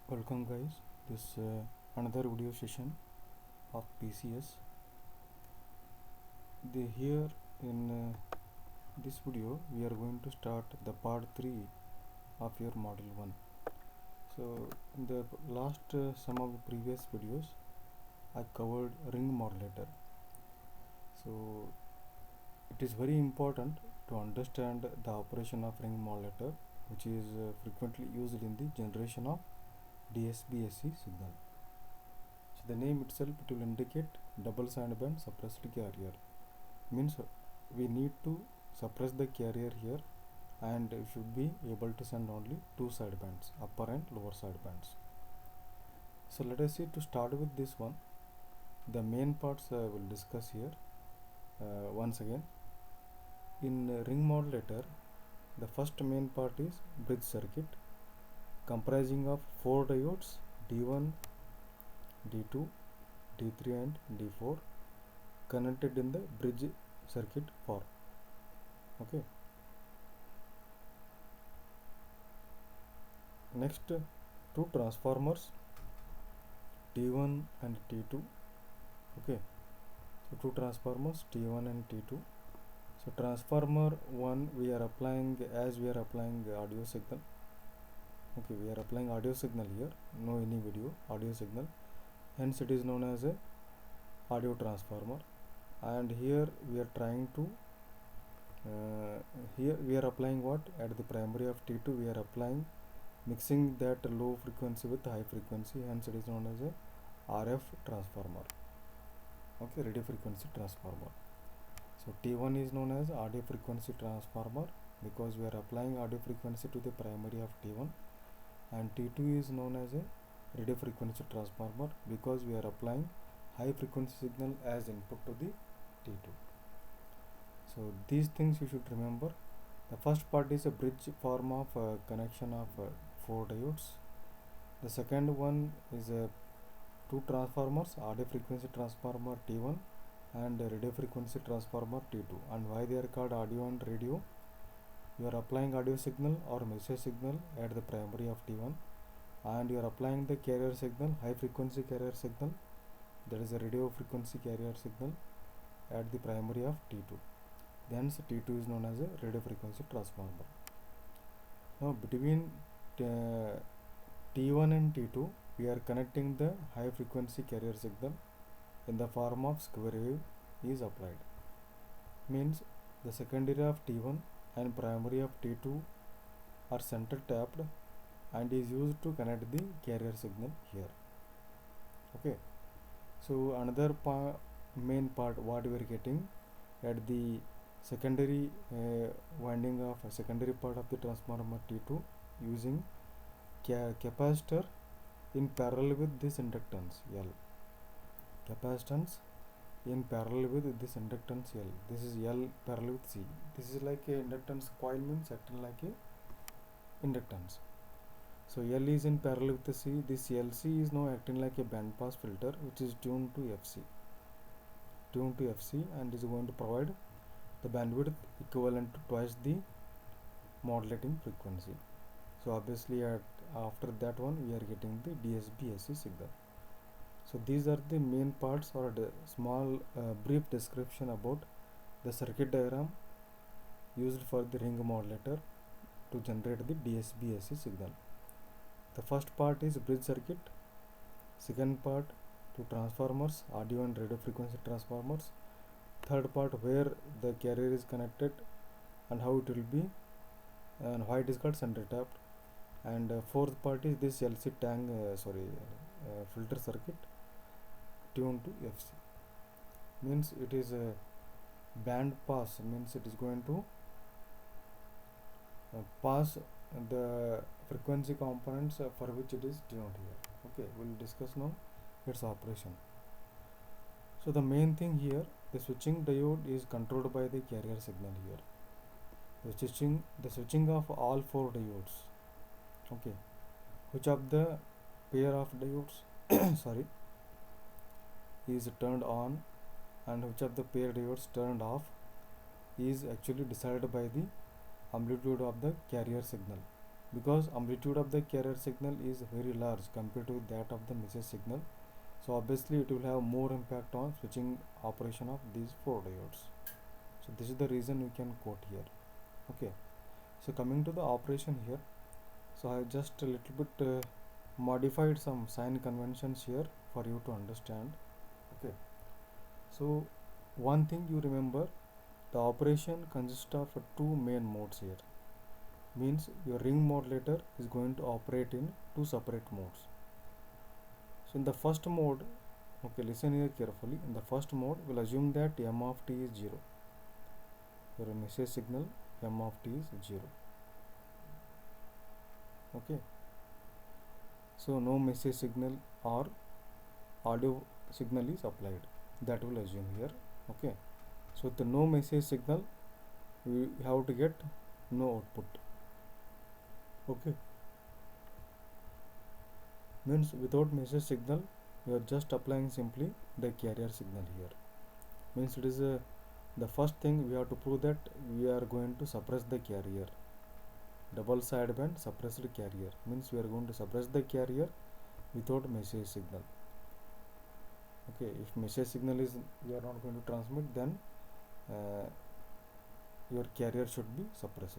Welcome guys, this another video session of PCS. Here in this video we are going to start the part 3 of your model 1. So in the last some of the previous videos I covered ring modulator. So it is very important to understand the operation of ring modulator, which is frequently used in the generation of DSB-SC signal. So the name itself, it will indicate double sideband suppressed carrier. Means we need to suppress the carrier here, and we should be able to send only two sidebands, upper and lower sidebands. So let us see, to start with this one, the main parts I will discuss here. Once again, in ring modulator, the first main part is bridge circuit, comprising of 4 diodes D1, D2, D3 and D4 connected in the bridge circuit form. Okay. Next, two transformers T1 and T2. Okay. So two transformers T1 and T2. So transformer 1 we are applying, as we are applying audio signal. Okay, we are applying audio signal here, no any video, audio signal, hence it is known as a audio transformer. And here we are trying to here we are applying what, at the primary of T2 we are applying, mixing that low frequency with high frequency, hence it is known as a RF transformer. Okay, radio frequency transformer. So T1 is known as audio frequency transformer because we are applying audio frequency to the primary of T1, and T2 is known as a radio frequency transformer because we are applying high frequency signal as input to the T2. So these things you should remember. The first part is a bridge form of connection of 4 diodes. The second one is two transformers, audio frequency transformer T1 and radio frequency transformer T2. And why they are called audio and radio? You are applying audio signal or message signal at the primary of T1, and you are applying the carrier signal, high frequency carrier signal, that is a radio frequency carrier signal, at the primary of T2. Hence T2 is known as a radio frequency transformer. Now between T1 and T2 we are connecting the high frequency carrier signal in the form of square wave is applied. Means the secondary of T1 and primary of T2 are center tapped and is used to connect the carrier signal here. Okay, so another main part what we are getting at the secondary winding of secondary part of the transformer T2 using capacitor in parallel with this inductance L. Capacitance in parallel with this inductance L. This is L parallel with C. This is like a inductance coil, means acting like a inductance. So L is in parallel with the C. This LC is now acting like a band pass filter which is tuned to FC. And is going to provide the bandwidth equivalent to twice the modulating frequency. So obviously after that one we are getting the DSB-SC signal. So these are the main parts, or the small brief description about the circuit diagram used for the ring modulator to generate the DSB-SC signal. The first part is bridge circuit, second part two transformers, audio and radio frequency transformers, third part where the carrier is connected and how it will be and why it is called center tapped, and fourth part is this LC tang filter circuit tuned to FC. Means it is a band pass, means it is going to pass the frequency components for which it is tuned here. Okay, we'll discuss now its operation. So the main thing here, the switching diode is controlled by the carrier signal here. The switching of all 4 diodes. Okay, which of the pair of diodes sorry, is turned on and which of the pair diodes turned off is actually decided by the amplitude of the carrier signal. because amplitude of the carrier signal is very large compared to that of the message signal, so obviously it will have more impact on switching operation of these four diodes. So this is the reason we can quote here. Okay, so coming to the operation here, so I just a little bit modified some sign conventions here for you to understand. Okay, so one thing you remember, the operation consists of two main modes here. Means your ring modulator is going to operate in two separate modes. So in the first mode, okay, listen here carefully. In the first mode, we'll assume that m of t is 0. Your message signal m of t is 0. Okay. So no message signal or audio signal is applied. That will assume here. Okay. So the no message signal, we have to get no output. Okay. Means without message signal, we are just applying simply the carrier signal here. Means it is the first thing we have to prove that we are going to suppress the carrier. Double sideband suppressed carrier means we are going to suppress the carrier without message signal. Okay, if message signal is we are not going to transmit, then your carrier should be suppressed.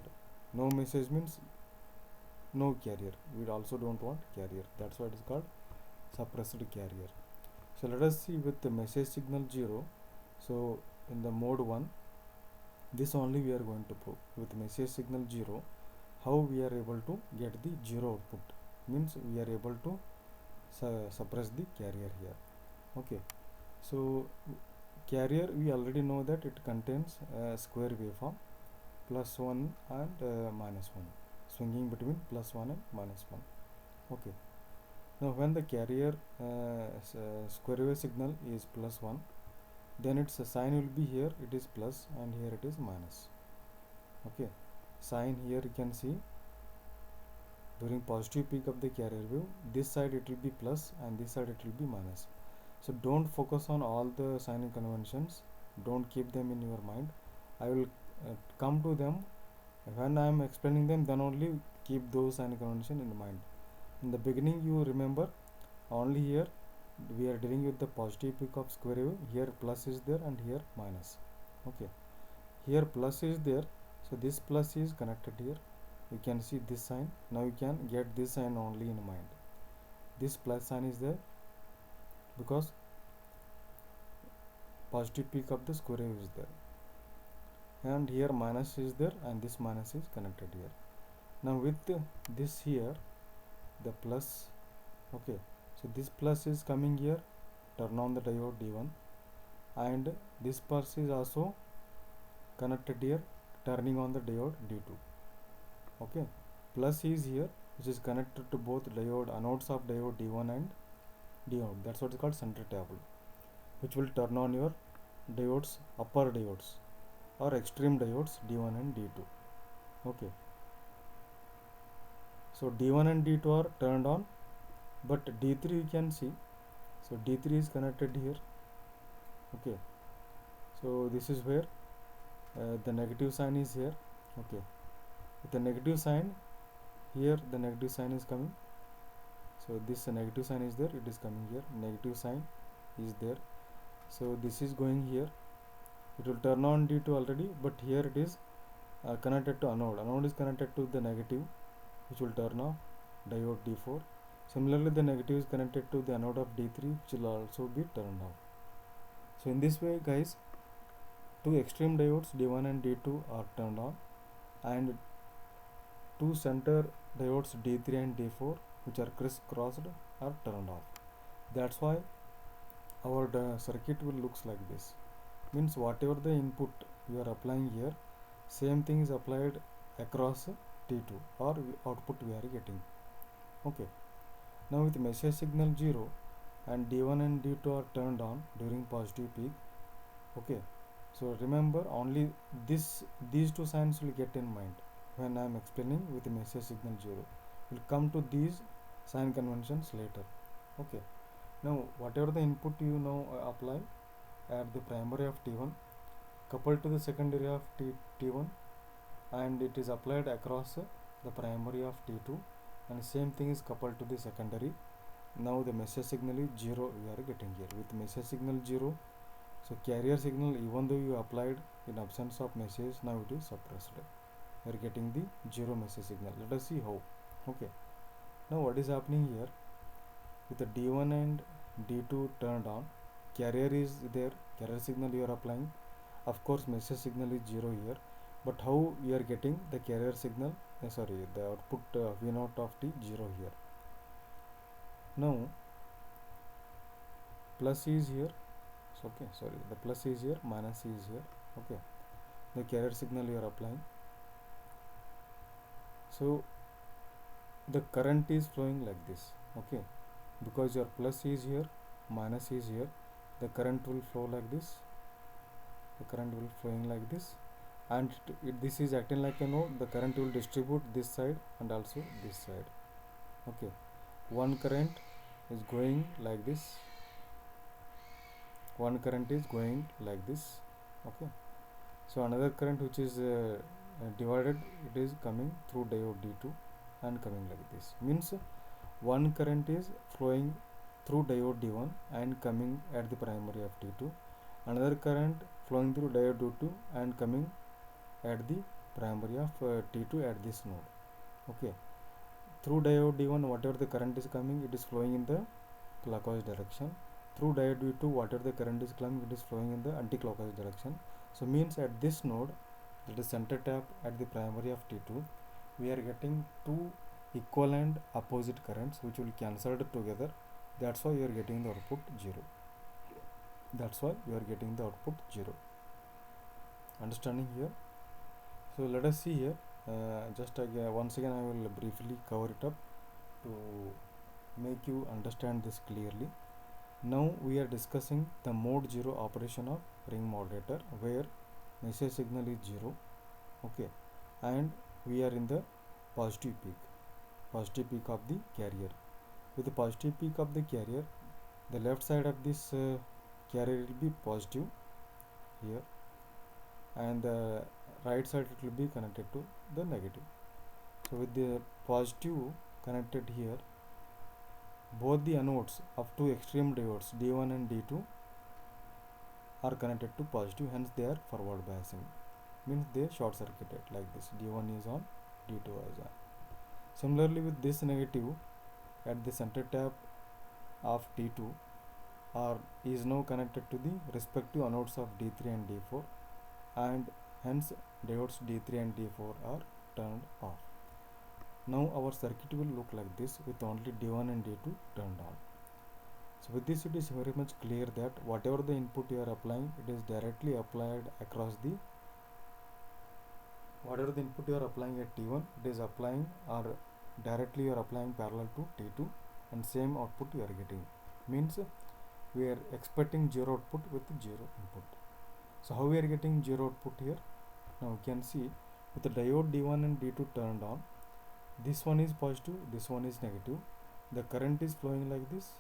No message means no carrier. We also don't want carrier. That's why it is called suppressed carrier. So let us see with the message signal 0. So in the mode 1, this only we are going to prove. With message signal 0, how we are able to get the 0 output, means we are able to suppress the carrier here. Okay, so carrier, we already know that it contains a square waveform, +1 and -1, swinging between +1 and -1. Okay, now when the carrier square wave signal is +1, then its sign will be here it is plus and here it is minus. Okay, sign here you can see during positive peak of the carrier wave, this side it will be plus and this side it will be minus. So don't focus on all the signing conventions, don't keep them in your mind. I will come to them when I am explaining them, then only keep those signing convention in mind. In the beginning you remember only here we are dealing with the positive peak of square wave, here plus is there and here minus. Okay, here plus is there, so this plus is connected here, you can see this sign. Now you can get this sign only in mind. This plus sign is there because positive peak of the square wave is there, and here minus is there and this minus is connected here. Now with this here the plus, okay, so this plus is coming here, turn on the diode D1, and this plus is also connected here, turning on the diode D2. Okay, plus is here which is connected to both diode anodes of diode D1 and diode. That's what is called center table, which will turn on your diodes, upper diodes or extreme diodes D1 and D2. Okay, so D1 and D2 are turned on, but D3 you can see, so D3 is connected here. Okay, so this is where the negative sign is here. Okay, with the negative sign here, the negative sign is coming, so this negative sign is there, it is coming here, negative sign is there, so this is going here, it will turn on D2 already, but here it is connected to anode is connected to the negative, which will turn off diode D4. Similarly, the negative is connected to the anode of D3, which will also be turned off. So in this way guys, two extreme diodes D1 and D2 are turned on, and two center diodes D3 and D4 which are crisscrossed are turned off. That's why our circuit will looks like this. Means whatever the input you are applying here, same thing is applied across T2 or output we are getting. Okay, now with message signal 0 and D1 and D2 are turned on during positive peak. Okay, so remember only these two signs will get in mind when I am explaining with the message signal 0. We'll come to these sign conventions later. Okay, now whatever the input you now apply at the primary of T1 coupled to the secondary of T1, and it is applied across the primary of T2, and same thing is coupled to the secondary. Now the message signal is 0 we are getting here. With message signal 0, so carrier signal, even though you applied in absence of message, now it is suppressed. We are getting the 0 message signal. Let us see how. Okay. Now what is happening here? With the D1 and D2 turned on, carrier is there, carrier signal you are applying. Of course message signal is 0 here, but how we are getting the carrier signal, the output V0 of T 0 here. Now plus is here, so the plus is here, minus is here. Okay, the carrier signal you are applying. So the current is flowing like this. Okay, because your plus is here, minus is here, the current will flow like this. The current will flowing like this, and this is acting like a node. The current will distribute this side and also this side. Okay, one current is going like this, one current is going like this. Okay, so another current which is divided, it is coming through diode D2 and coming like this. Means one current is flowing through diode D1 and coming at the primary of T2, another current flowing through diode D2 and coming at the primary of T2 at this node. Okay, through diode D1 whatever the current is coming, it is flowing in the clockwise direction. Through diode D2 whatever the current is coming, it is flowing in the anti-clockwise direction. So means at this node, that is center tap at the primary of T2, we are getting two equal and opposite currents which will cancel together. That's why you are getting the output 0. That's why you are getting the output 0. Understanding here? So let us see here. Just again, once again I will briefly cover it up to make you understand this clearly. Now we are discussing the mode 0 operation of ring modulator, where message signal is 0. Okay, and we are in the positive peak of the carrier. With the positive peak of the carrier, the left side of this carrier will be positive here, and the right side it will be connected to the negative. So with the positive connected here, both the anodes of two extreme diodes D1 and D2 are connected to positive, hence they are forward biasing. Means they short circuited like this. D1 is on, D2 is on. Similarly with this negative at the center tap of T2 is now connected to the respective anodes of D3 and D4, and hence diodes D3 and D4 are turned off. Now our circuit will look like this with only D1 and D2 turned on. So with this it is very much clear that whatever the input you are applying, it is directly applied across the, whatever the input you are applying at T1, it is applying, or directly you are applying parallel to T2, and same output you are getting. Means we are expecting 0 output with 0 input. So how we are getting 0 output here? Now you can see with the diode D1 and D2 turned on, this one is positive, this one is negative. The current is flowing like this.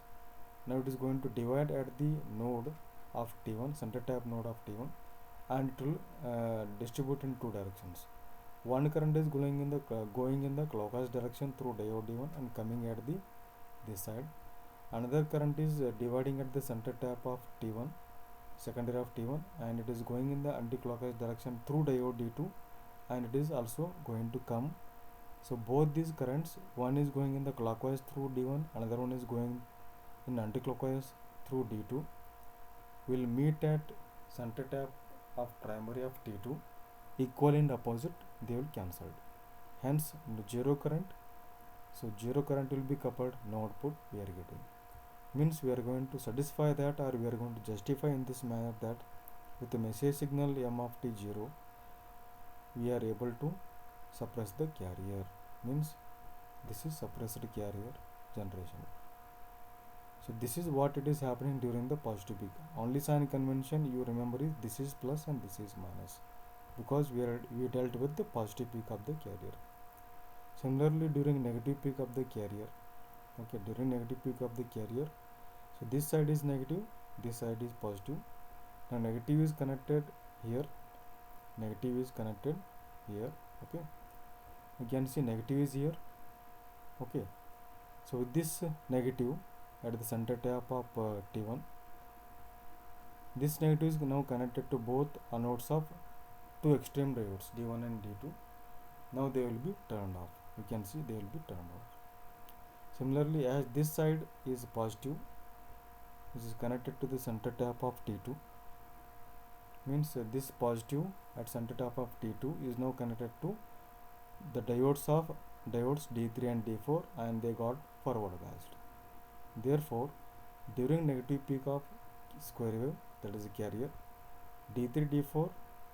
Now it is going to divide at the node of T1, center tap node of T1, and it will distribute in two directions. One current is going in the clockwise direction through diode D1 and coming at this side. Another current is dividing at the center tap of T1, secondary of T1, and it is going in the anti-clockwise direction through diode D2, and it is also going to come. So both these currents, one is going in the clockwise through D1, another one is going in anti-clockwise through D2, will meet at center tap of primary of T2, equal and opposite, they will cancel. Hence 0 current. So 0 current will be coupled, no output we are getting. Means we are going to satisfy that, or we are going to justify in this manner that with the message signal M of T 0, we are able to suppress the carrier. Means this is suppressed carrier generation. So this is what it is happening during the positive peak. Only sign convention you remember is this is plus and this is minus, because we dealt with the positive peak of the carrier. Similarly during negative peak of the carrier, okay, during negative peak of the carrier, so this side is negative, this side is positive. Now negative is connected here, negative is connected here. Okay, you can see negative is here. Okay, so with this negative at the center tap of T1, this negative is now connected to both anodes of two extreme diodes D1 and D2. Now they will be turned off. You can see they will be turned off. Similarly, as this side is positive, this is connected to the center tap of T2, means this positive at center tap of T2 is now connected to the diodes D3 and D4, and they got forward biased. Therefore, during negative peak of square wave, that is a carrier, D3 D4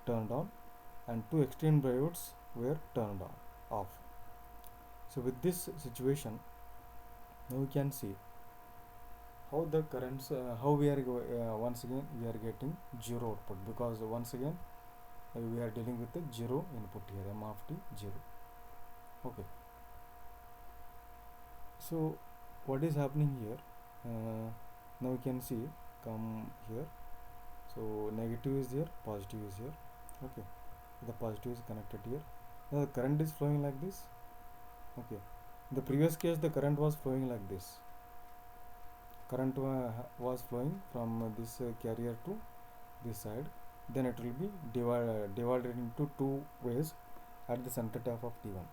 turned on and two extreme diodes were turned off. So with this situation, now we can see how the currents, how we are once again we are getting zero output, because once again we are dealing with the zero input here, M of t 0. Okay, so what is happening here? Now we can see, come here, so negative is here, positive is here. Okay, the positive is connected here. Now the current is flowing like this. Okay, in the previous case the current was flowing like this. Current was flowing from this carrier to this side, then it will be divided into two ways at the center tap of T1.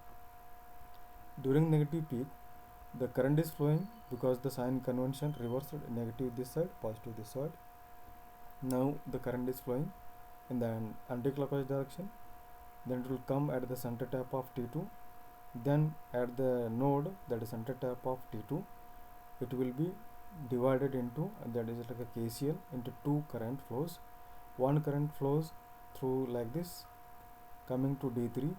During negative peak, the current is flowing because the sign convention reversed, negative this side, positive this side. Now the current is flowing in the anti-clockwise direction, then it will come at the center tap of T2, then at the node, that is center tap of T2, it will be divided into, that is like a KCL, into two current flows. One current flows through like this, coming to D3.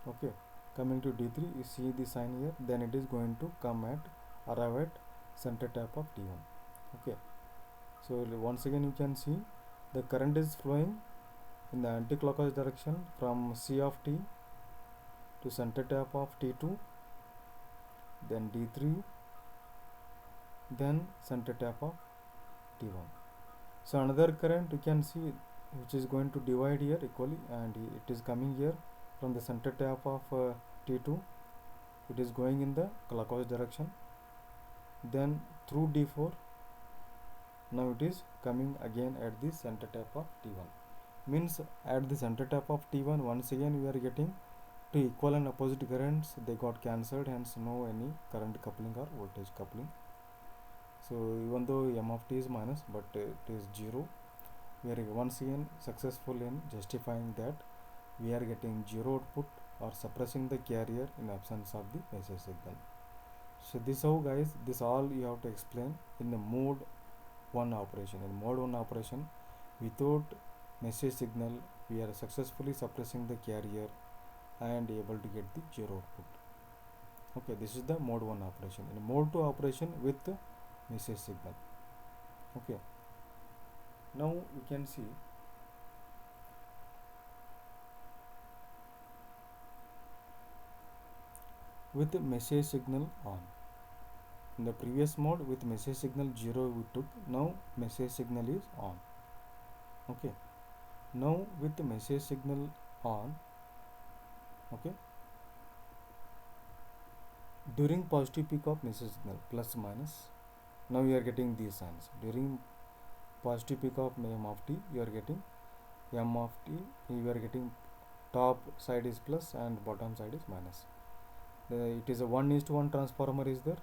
Okay, coming to D3, you see the sign here, then it is going to come at, arrive at center tap of T1. Okay, so once again you can see the current is flowing in the anti-clockwise direction from C of T to center tap of T2, then D3, then center tap of T1. So another current you can see which is going to divide here equally, and it is coming here from the center tap of T2, it is going in the clockwise direction, then through D4, now it is coming again at the center tap of T1. Means at the center tap of T1, once again we are getting two equal and opposite currents, they got cancelled, hence no any current coupling or voltage coupling. So even though M of t is minus, but it is 0, we are once again successful in justifying that we are getting zero output or suppressing the carrier in absence of the message signal. So this how guys, this all you have to explain in the mode 1 operation. In mode 1 operation, without message signal, we are successfully suppressing the carrier and able to get the zero output. Okay, this is the mode 1 operation. In mode 2 operation with message signal. Okay, now you can see with message signal on. In the previous mode with message signal 0 we took, now message signal is on. Okay, now with the message signal on, okay, during positive peak of message signal plus minus, now we are getting these signs. During positive peak of M of t, you are getting M of t, you are getting top side is plus and bottom side is minus. It is a 1:1 transformer is there.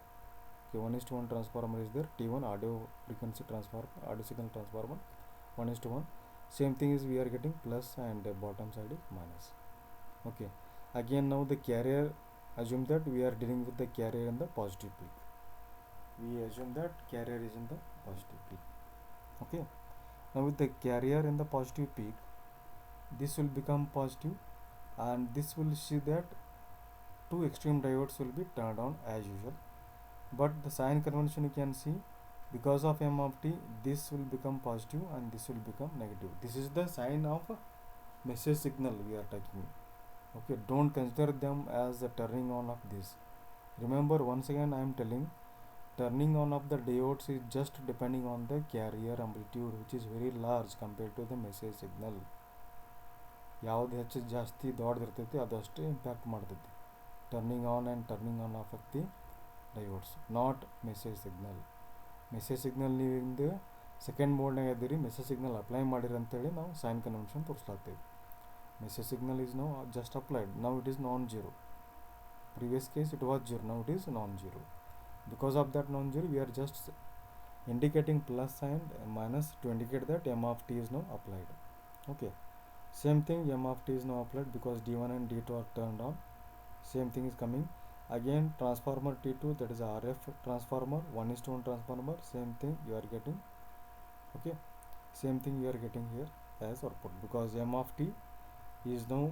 Okay, 1:1 transformer is there. T1 audio frequency transformer, audio signal transformer, 1:1. Same thing is we are getting plus and bottom side is minus. Okay, again now the carrier, assume that we are dealing with the carrier in the positive peak. We assume that carrier is in the positive peak. Okay, now with the carrier in the positive peak, this will become positive, and this will see that two extreme diodes will be turned on as usual, but the sign convention you can see, because of M of t, this will become positive and this will become negative. This is the sign of message signal we are taking. Okay, don't consider them as the turning on of this. Remember, once again I am telling, turning on of the diodes is just depending on the carrier amplitude, which is very large compared to the message signal. ಯಾವ್ದು ಹೆಚ್ಚು ಜಾಸ್ತಿ ದೊಡ್ಡದಿರ್ತೈತಿ ಅದು ಅಷ್ಟೇ impact ಮಾಡ್ತೈತಿ. turning on and turning on of the diodes, not message signal. Message signal ನೀವು ಹಿಂದೆ second ಮೋಡ್ನಾಗ ಇದ್ದೀರಿ, message signal apply ಮಾಡಿರಿ ಅಂತೇಳಿ ನಾವು ಸೈನ್ ಕನ್ವೆನ್ಷನ್ ತೋರಿಸ್ಲಾಗ್ತೀವಿ. Message signal is now just applied, now it is non zero. Previous case it was 0, now it is non-zero. Because of that non-zero, we are just indicating plus sign minus to indicate that m of t is now applied. Okay, same thing, m of t is now applied because d1 and d2 are turned on. Same thing is coming again, transformer t2, that is RF transformer, 1:1 transformer. Same thing you are getting. Okay, same thing you are getting here as output, because m of t is now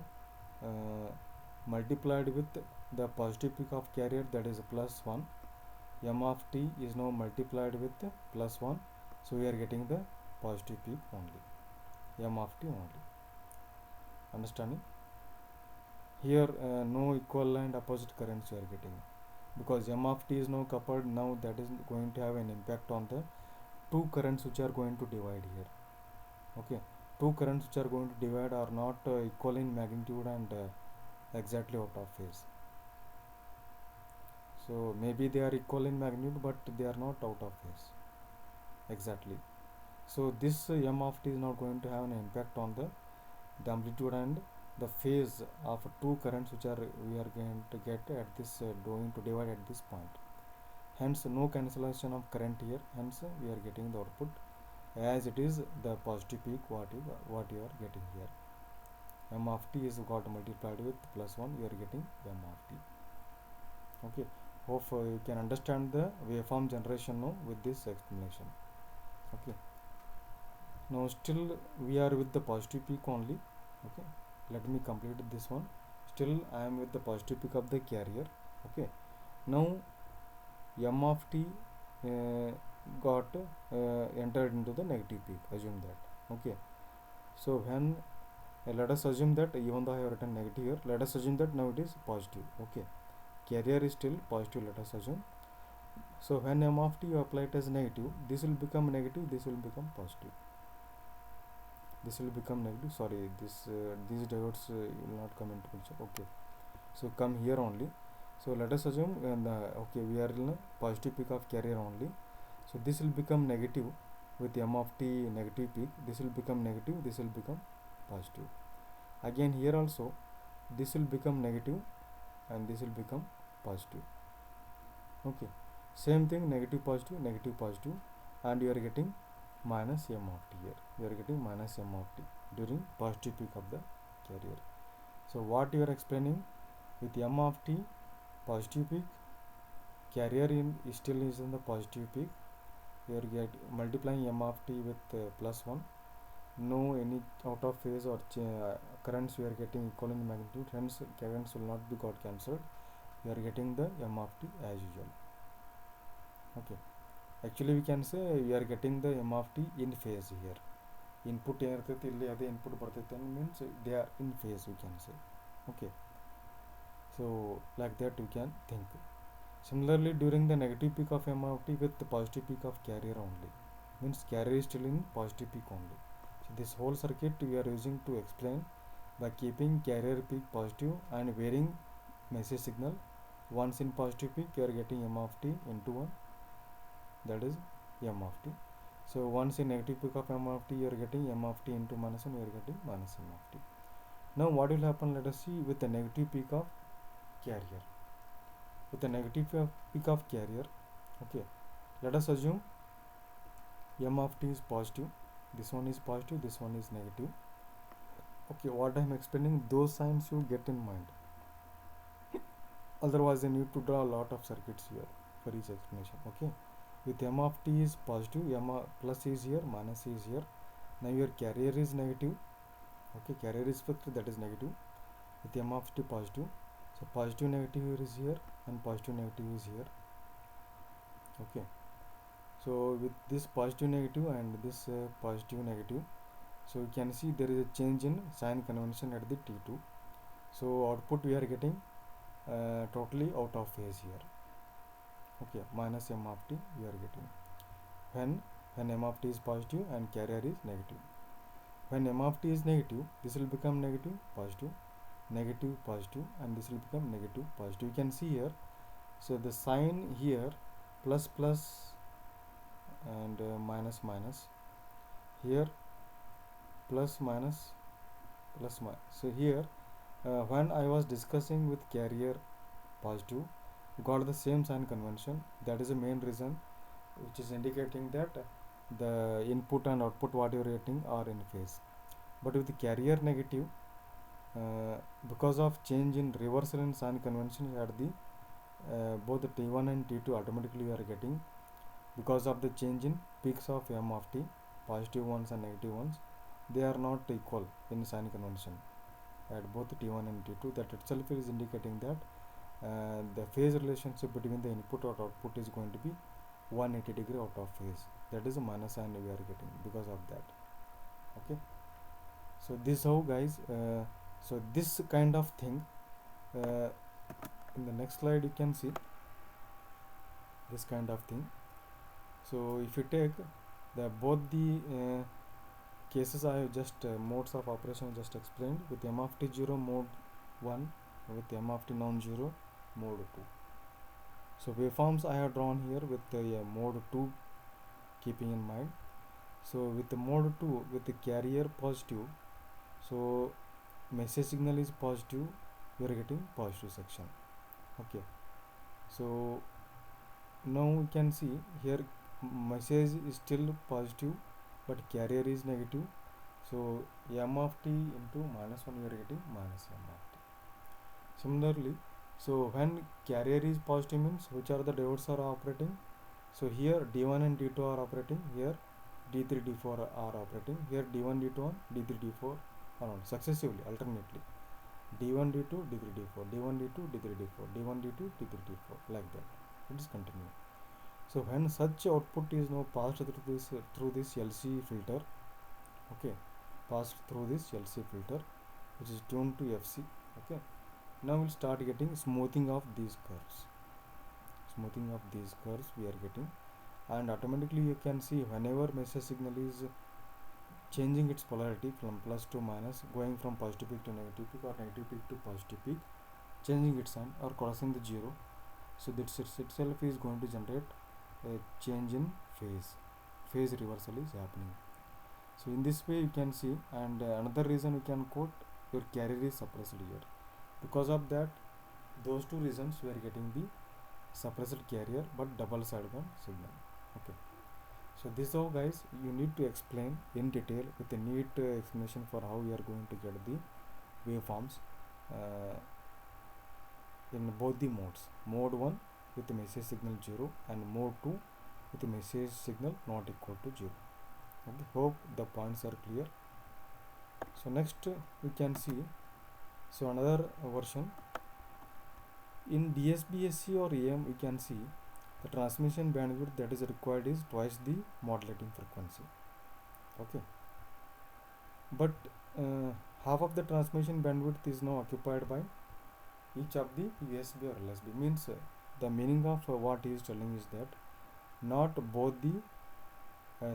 multiplied with the positive peak of carrier, that is plus 1. M of t is now multiplied with plus 1, so we are getting the positive peak only, m of t only. Understanding? Here no equal and opposite currents you are getting, because m of t is now coupled. Now that is going to have an impact on the two currents which are going to divide here. Okay, two currents which are going to divide are not equal in magnitude and exactly out of phase. So maybe they are equal in magnitude, but they are not out of phase exactly. So this m of t is not going to have an impact on the amplitude and the phase of two currents which are we are going to get at this going to divide at this point. Hence no cancellation of current here, hence we are getting the output as it is the positive peak what you are getting here. M of t is got multiplied with plus 1, you are getting m of t. Okay, hope you can understand the waveform generation now with this explanation. Okay, now still we are with the positive peak only. Okay, let me complete this one. Still I am with the positive peak of the carrier. Okay, now m of t got entered into the negative peak, assume that. Okay, so when let us assume that even though I have written negative here, let us assume that now it is positive. Okay, carrier is still positive, let us assume. So when m of t you apply it as negative, this will become negative, this will become positive, this will become negative. Sorry, these diodes will not come into picture. Okay, so come here only. So let us assume okay, we are in a positive peak of carrier only. So this will become negative with m of t negative peak, this will become negative, this will become positive. Again here also this will become negative and this will become positive. Okay, same thing, negative positive, and you are getting minus m of t here, you are getting minus m of t during positive peak of the carrier. So what you are explaining, with m of t positive peak, carrier still is in the positive peak, you are multiplying m of t with plus 1. No any out of phase or currents we are getting equal in magnitude, hence currents will not be got cancelled, we are getting the m of t as usual. Okay, actually we can say we are getting the m of t in phase here. Input ಏನಿರ್ತೈತಿ ಇಲ್ಲಿ ಅದೇ input ಬರ್ತೈತೆ means they are in phase, we can say. Okay, so like that you can think. Similarly, during the negative peak of m of t with the positive peak of carrier only, means carrier is still in positive peak only. So this whole circuit we are using to explain by keeping carrier peak positive and varying message signal. Once in positive peak you are getting m of t into 1, that is m of t. So once in negative peak of m of t you are getting m of t into minus 1, you are getting minus m of t. Now what will happen, let us see with the negative peak of carrier. With the negative peak of carrier, okay, let us assume m of t is positive, this one is positive, this one is negative. Okay, what I am explaining, those signs you get in mind, otherwise I need to draw a lot of circuits here for each explanation. Okay, with m of t is positive, m plus is here, minus is here. Now your carrier is negative. Okay, carrier is fixed, that is negative, with m of t positive. So positive negative is here and positive negative is here. Okay, so with this positive negative and this positive negative, so you can see there is a change in sign convention at the T2. So output we are getting totally out of phase here. Okay, minus m of t we are getting when m of t is positive and carrier is negative. When m of t is negative, this will become negative, positive, negative positive, and this will become negative positive. You can see here, so the sign here plus plus and minus minus, here plus minus plus minus. So here when I was discussing with carrier positive, got the same sign convention. That is the main reason, which is indicating that the input and output what you are getting are in phase. But with the carrier negative, because of change in reversal in sign convention at the both the T1 and T2 automatically you are getting, because of the change in peaks of m of t, positive ones and negative ones, they are not equal in sign convention at both T1 and T2. That itself is indicating that the phase relationship between the input or output is going to be 180 degree out of phase. That is a minus sign we are getting because of that. Okay, so this how guys, so this kind of thing, in the next slide you can see this kind of thing. So if you take the both the cases, I have just modes of operation just explained, with m of t 0 mode 1, with m of t non-zero mode 2. So waveforms I have drawn here with the mode 2 keeping in mind. So with the mode 2, with the carrier positive, so message signal is positive, we are getting positive section. Okay, so now we can see here message is still positive but carrier is negative, so m of t into minus 1 we are getting minus m of t. Similarly, so when carrier is positive means which are the diodes are operating, so here D1 and D2 are operating, here D3 D4 are operating, here D1 D2 and D3 D4 are on successively alternately, D1 D2 D3 D4 D1 D2 D3 D4 D1 D2 D3 D4, like that it is continuing. So when such output is now passed through this LC filter, okay, passed through this LC filter which is tuned to FC. Okay, now we'll start getting smoothing of these curves. Smoothing of these curves we are getting, and automatically you can see whenever message signal is changing its polarity from plus to minus, going from positive peak to negative peak or negative peak to positive peak, changing its sign or crossing the zero, so this itself is going to generate a change in phase reversal is happening. So in this way you can see, and another reason you can quote, your carrier is suppressed here. Because of that, those two reasons we are getting the suppressed carrier but double sideband signal. Okay, so this how guys you need to explain in detail with a neat explanation for how you are going to get the waveforms in both the modes, mode 1 with the message signal 0 and mode 2 with the message signal not equal to 0. Okay, hope the points are clear. So next we can see, so another version in DSB-SC or AM, we can see the transmission bandwidth that is required is twice the modulating frequency. Okay, but half of the transmission bandwidth is now occupied by each of the USB or LSB. Means the meaning of what he is telling is that not both the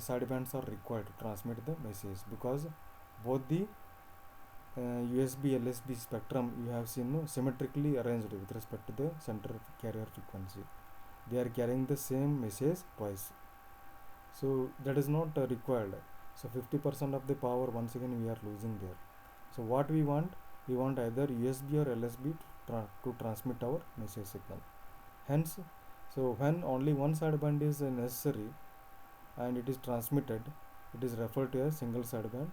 sidebands are required to transmit the message, because both the USB LSB spectrum you have seen symmetrically arranged with respect to the center carrier frequency. They are carrying the same message twice, so that is not required. So 50% of the power once again we are losing there. So what we want either USB or LSB to transmit our message signal. Hence, so when only one sideband is necessary and it is transmitted, it is referred to as single sideband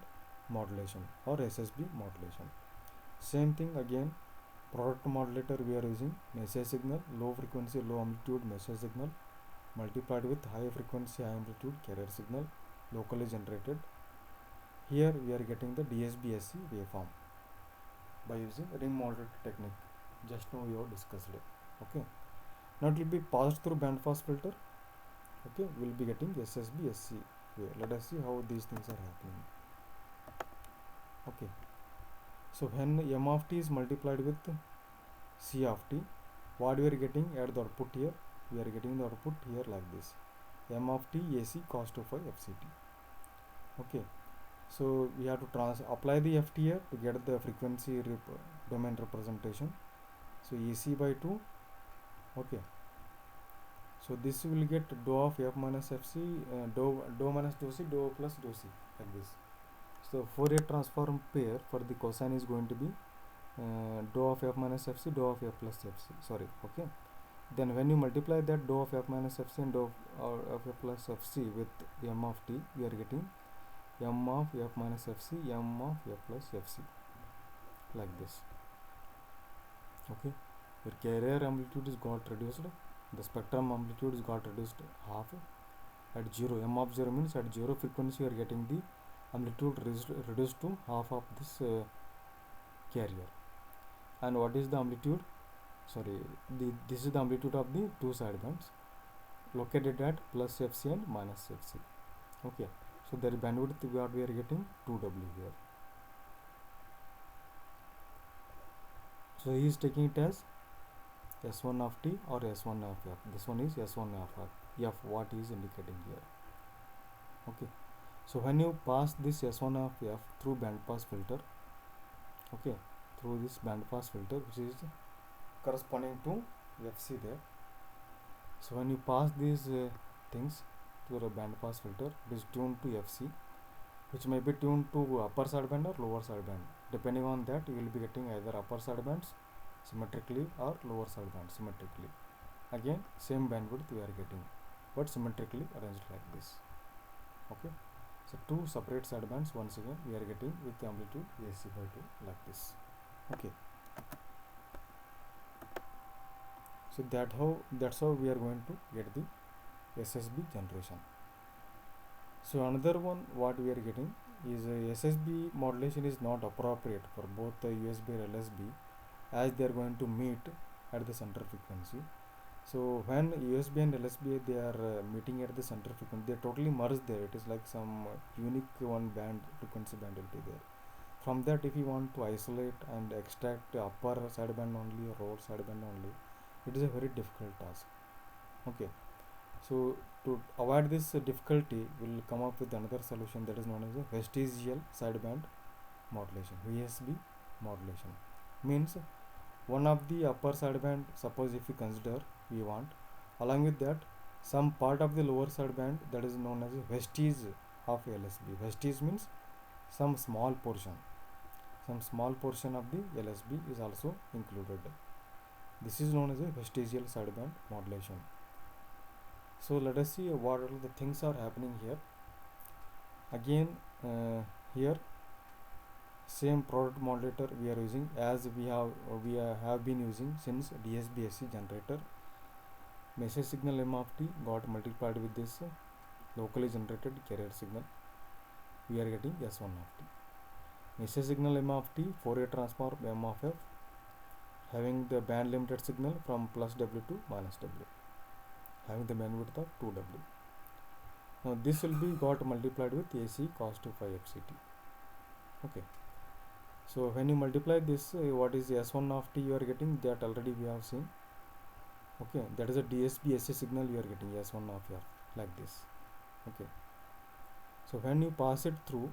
modulation or SSB modulation. Same thing again, product modulator we are using message signal, low frequency low amplitude message signal multiplied with high frequency high amplitude carrier signal locally generated. Here we are getting the DSB-SC waveform by using ring modulator technique, just now we have discussed it. Okay, now it will be passed through band pass filter. Okay, we will be getting SSB-SC wave. Let us see how these things are happening. Okay, so when m of t is multiplied with c of t, what we are getting at the output here, we are getting the output here like this, m of t AC cos 2 phi FCT. Okay, So we have to apply the ft here to get the frequency domain representation. So EC by 2. Okay, so this will get dou of f minus fc, dou minus dou c, dou plus dou c, like this. So Fourier transform pair for the cosine is going to be dou of f minus fc, dou of f plus fc, sorry. Okay, then when you multiply that dou of f minus fc and dou of f plus fc with m of t, we are getting m of f minus fc, m of f plus fc, like this. Okay, your carrier amplitude is got reduced, the spectrum amplitude is got reduced half at 0. M of 0 means at 0 frequency you are getting the amplitude reduced to half of this carrier. And what is the amplitude? Sorry, this is the amplitude of the two sidebands located at plus fc and minus fc. Okay, so their bandwidth what we are getting 2w here. So he is taking it as S1 of t or S1 of f. This one is S1 of f, what he is indicating here. Okay, so when you pass this S1 of f through band pass filter, okay, through this band pass filter which is corresponding to fc there. So when you pass these things through a band pass filter, it is tuned to fc, which may be tuned to upper sideband or lower sideband. Depending on that, you will be getting either upper sidebands symmetrically or lower sideband symmetrically. Again, same bandwidth we are getting, but symmetrically arranged like this. Okay, so two separate sidebands once again we are getting with the amplitude AC by 2, like this. Okay, so that's how we are going to get the SSB generation. So another one what we are getting is SSB modulation is not appropriate for both the USB or LSB, as they are going to meet at the center frequency. So when USB and LSB they are meeting at the center frequency, they totally merge there. It is like some unique one band, frequency band will be there. From that, if you want to isolate and extract upper sideband only or lower sideband only, it is a very difficult task. Okay, so to avoid this difficulty, we will come up with another solution that is known as a vestigial sideband modulation, VSB modulation. Means one of the upper sideband, suppose if we consider we want, along with that some part of the lower sideband, that is known as a vestige of LSB. Vestige means some small portion of the LSB is also included. This is known as a vestigial sideband modulation. So let us see what all the things are happening here. Again, here same product modulator we are using as we have been using since DSB-SC generator. Message signal M of t got multiplied with this locally generated carrier signal. We are getting S1 of t. Message signal M of t, Fourier transform M of f, having the band limited signal from plus W to minus W, having the bandwidth of 2W. Now this will be got multiplied with AC cos 2 phi FCT. Okay, so when you multiply this, what is the S1 of t you are getting, that already we have seen. Okay, that is a DSB-SC signal you are getting S1 of f, like this. Okay, so when you pass it through,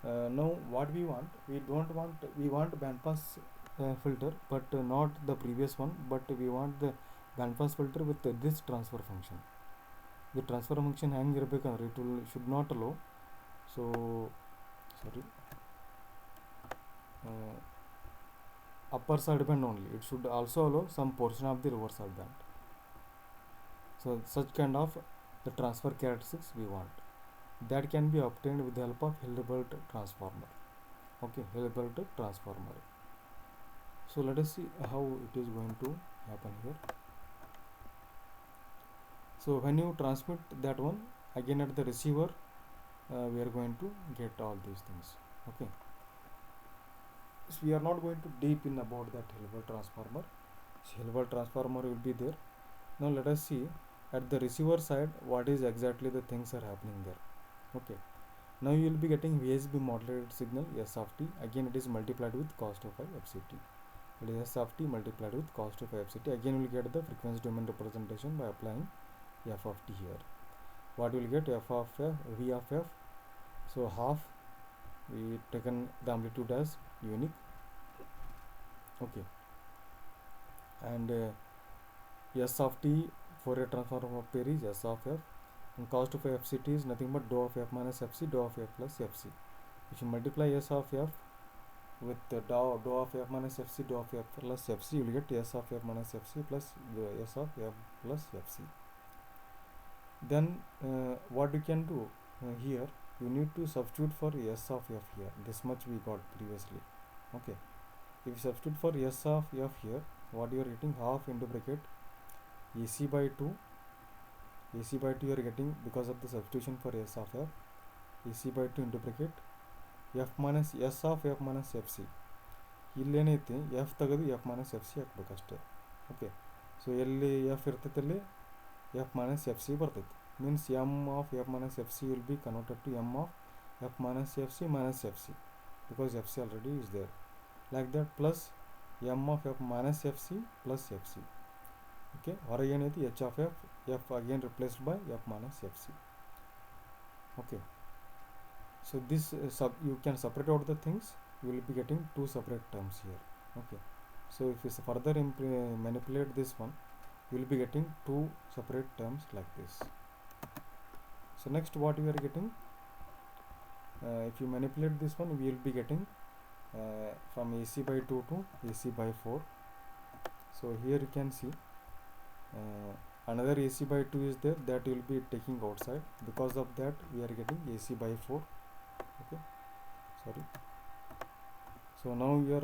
now what we want, we want bandpass filter, but not the previous one, but we want the bandpass filter with this transfer function. The transfer function hang irbekandre it will should not allow, so sorry, upper sideband only, it should also allow some portion of the lower sideband. So such kind of the transfer characteristics we want, that can be obtained with the help of Hilbert transformer. Okay, Hilbert transformer. So let us see how it is going to happen here. So when you transmit that one, again at the receiver, we are going to get all these things. Okay, so we are not going to deep in about that Hilbert transformer. So Hilbert transformer will be there. Now let us see at the receiver side what is exactly the things are happening there. Okay, now you will be getting VSB modulated signal S of t. Again it is multiplied with cos 2 phi FCT. It is S of t multiplied with cos 2 phi FCT. Again we will get the frequency domain representation by applying f of t here. What will get f of f, v of f, so half we taken the amplitude as unique. Okay, and s of t Fourier transform of pair is s of f, and cost of fct is nothing but dou of f minus fc, dou of f plus fc. If you multiply s of f with dou of f minus fc, dou of f plus fc, you will get s of f minus fc plus s of f plus fc. Then what you can do here, you need to substitute for s of f here. This much we got previously. Okay, if you substitute for s of f here, what you are getting, half into bracket ac by 2 you are getting because of the substitution for s of f, ac by 2 into bracket f minus s of f minus fc. ಇಲ್ಲೇನೈತಿ f ತೆಗೆದು f minus f c ಹಾಕ್ಬೇಕಷ್ಟೆ. Okay, so ಎಲ್ಲಿ f ಇರ್ತೈತೆ ಅಲ್ಲಿ f minus f c ಬರ್ತೈತಿ. Means m of f minus f c will be converted to m of f minus f c because f c already is there, like that, plus m of f minus f c plus f c. Okay, ಹೊರಗೆ ಏನೈತಿ h of f, f again replaced by f minus f c. Okay, so this you can separate out the things, you will be getting two separate terms here. Okay, so if you further manipulate this one, you will be getting two separate terms like this. So next what we are getting, if you manipulate this one, we will be getting from AC by 2 to AC by 4. So here you can see another AC by 2 is there, that you will be taking outside. Because of that we are getting AC by 4. Okay, sorry. So now your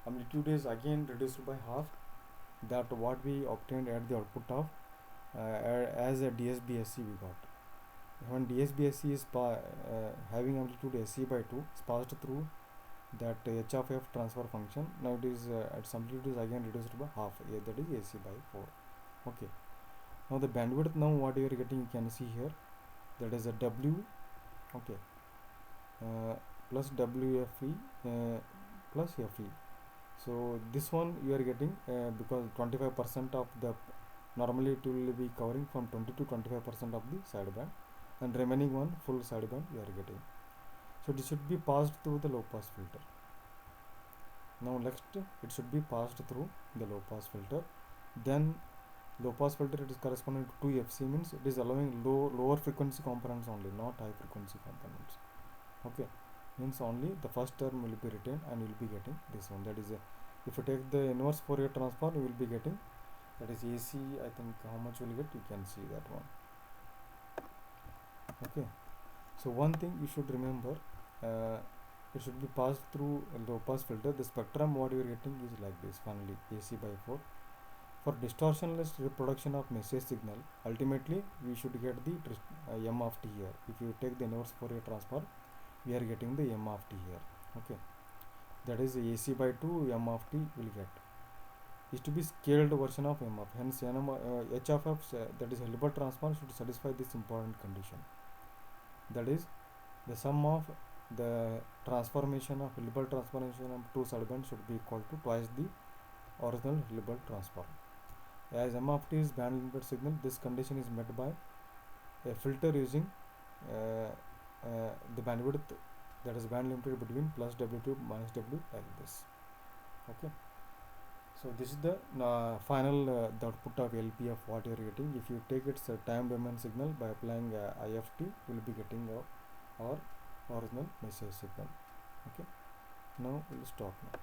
amplitude is again reduced by half, that what we obtained at the output of as a DSBSC we got. When DSBSC is having amplitude AC by 2 is passed through that h of f transfer function, now it is its amplitude is again reduced by half, that is AC by 4. Okay, now the bandwidth, now what you are getting, you can see here, that is a W. Okay, plus WFE plus FE. So this one you are getting because 25% of the, normally it will be covering from 20 to 25% of the sideband, and remaining one full sideband you are getting. So this should be passed through the low pass filter. Now next it should be passed through the low pass filter. Then low pass filter, it is corresponding to 2FC, means it is allowing lower frequency components only, not high frequency components. Okay, means only the first term will be retained and you will be getting this one, that is if you take the inverse Fourier transform, you will be getting, that is AC, I think how much you will get, you can see that one. Okay, so one thing you should remember, it should be passed through a low pass filter. The spectrum what you are getting is like this, finally AC by 4. For distortionless reproduction of message signal, ultimately we should get the m of t here. If you take the inverse Fourier transform, we are getting the m of t here. Okay, that is AC by 2 m of t will get, is to be scaled version of m of, hence h of f, that is Hilbert transform, should satisfy this important condition, that is the sum of the transformation of Hilbert transformation of two sidebands should be equal to twice the original Hilbert transform. As m of t is band limited signal, this condition is met by a filter using the bandwidth, that is band limited between plus W2 minus W, like this. Okay, so this is the final the output of LP of what you are getting. If you take its time domain signal by applying IFT, you will be getting our original message signal. Okay, now we will stop now.